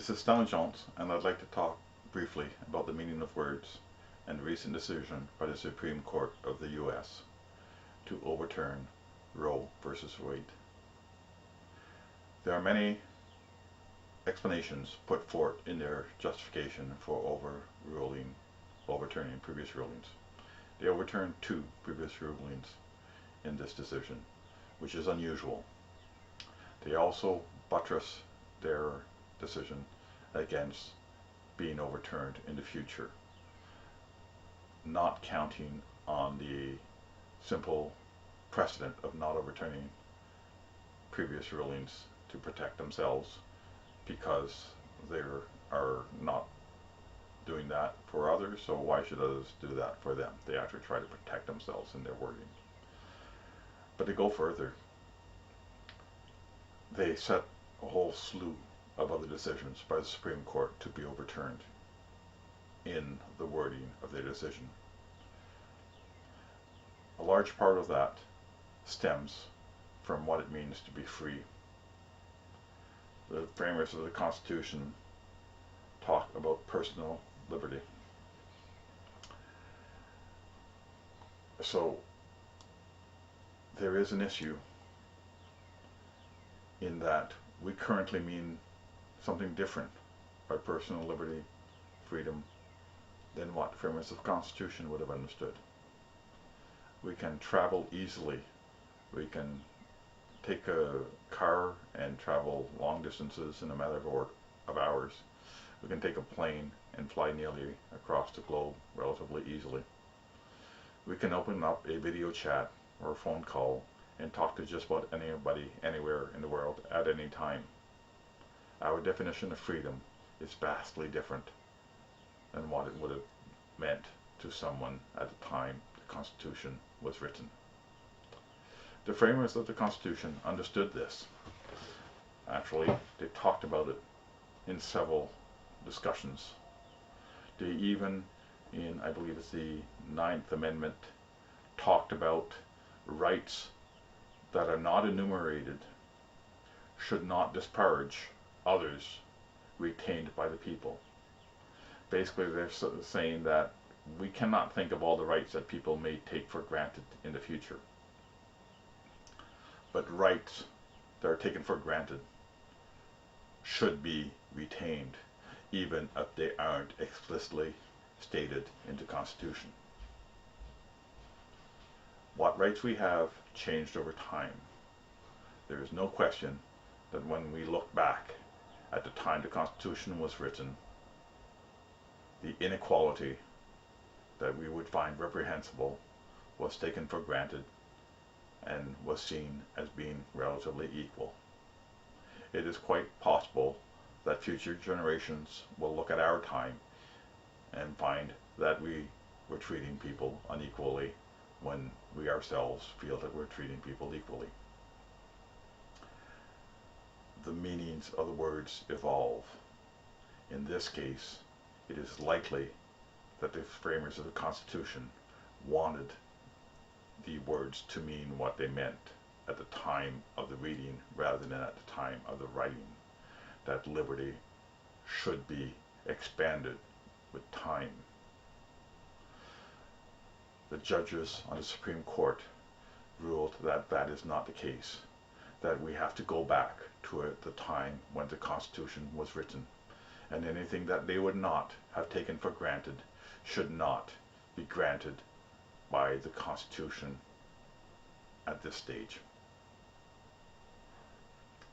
This is Stanley Jones, and I'd like to talk briefly about the meaning of words and the recent decision by the Supreme Court of the U.S. to overturn Roe versus Wade. There are many explanations put forth in their justification for overturning previous rulings. They overturned 2 previous rulings in this decision, which is unusual. They also buttress their decision against being overturned in the future, not counting on the simple precedent of not overturning previous rulings to protect themselves, because they are not doing that for others, so why should others do that for them? They actually try to protect themselves in their wording. But they go further. They set a whole slew of other decisions by the Supreme Court to be overturned in the wording of their decision. A large part of that stems from what it means to be free. The framers of the Constitution talk about personal liberty. So there is an issue in that we currently mean something different by personal liberty, freedom, than what framers of the Constitution would have understood. We can travel easily. We can take a car and travel long distances in a matter of hours. We can take a plane and fly nearly across the globe relatively easily. We can open up a video chat or a phone call and talk to just about anybody anywhere in the world at any time. Our definition of freedom is vastly different than what it would have meant to someone at the time the Constitution was written. The framers of the Constitution understood this. Actually, they talked about it in several discussions. They even, in I believe it's the 9th Amendment, talked about rights that are not enumerated should not disparage others retained by the people. Basically, they're saying that we cannot think of all the rights that people may take for granted in the future. But rights that are taken for granted should be retained, even if they aren't explicitly stated in the Constitution. What rights we have changed over time. There is no question that when we look back at the time the Constitution was written, the inequality that we would find reprehensible was taken for granted and was seen as being relatively equal. It is quite possible that future generations will look at our time and find that we were treating people unequally when we ourselves feel that we're treating people equally. The meanings of the words evolve. In this case, it is likely that the framers of the Constitution wanted the words to mean what they meant at the time of the reading rather than at the time of the writing, that liberty should be expanded with time. The judges on the Supreme Court ruled that that is not the case, that we have to go back to the time when the Constitution was written, and anything that they would not have taken for granted should not be granted by the Constitution at this stage.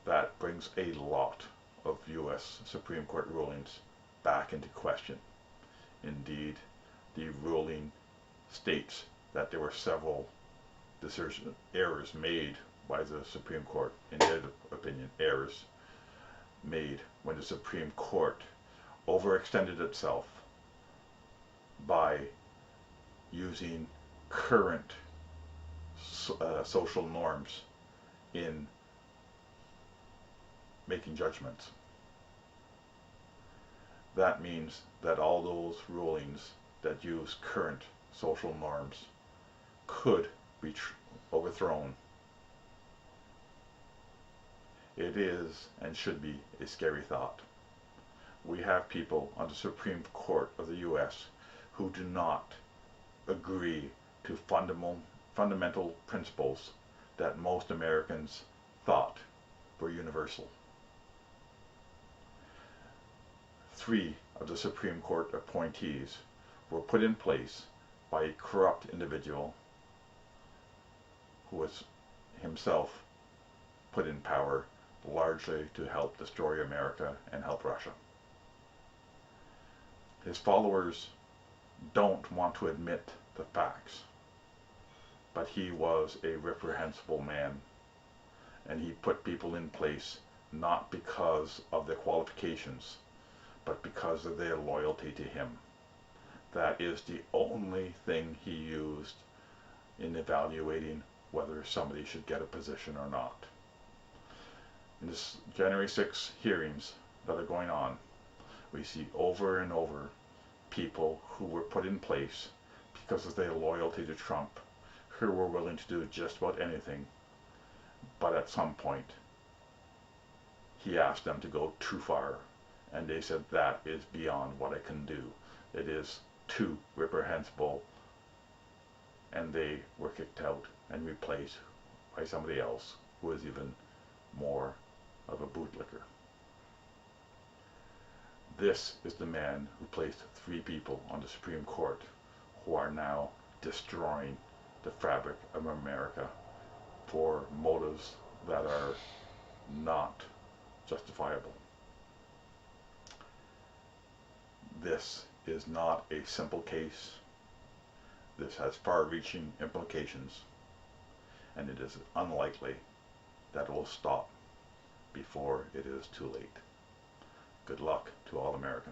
That brings a lot of U.S. Supreme Court rulings back into question. Indeed, the ruling states that there were several errors made by the Supreme Court, in their opinion, errors made when the Supreme Court overextended itself by using current social norms in making judgments. That means that all those rulings that use current social norms could be overthrown. It is and should be a scary thought. we have people on the Supreme Court of the U.S. who do not agree to fundamental principles that most Americans thought were universal. 3 of the Supreme Court appointees were put in place by a corrupt individual who was himself put in power largely to help destroy America and help Russia. His followers don't want to admit the facts, but he was a reprehensible man, and he put people in place not because of their qualifications, but because of their loyalty to him. That is the only thing he used in evaluating whether somebody should get a position or not. In this January 6 hearings that are going on, we see over and over people who were put in place because of their loyalty to Trump, who were willing to do just about anything, but at some point he asked them to go too far, and they said, that is beyond what I can do. It is too reprehensible, and they were kicked out and replaced by somebody else who was even more of a bootlicker. This is the man who placed 3 people on the Supreme Court who are now destroying the fabric of America for motives that are not justifiable. This is not a simple case. This has far-reaching implications, and it is unlikely that it will stop before it is too late. Good luck to all Americans.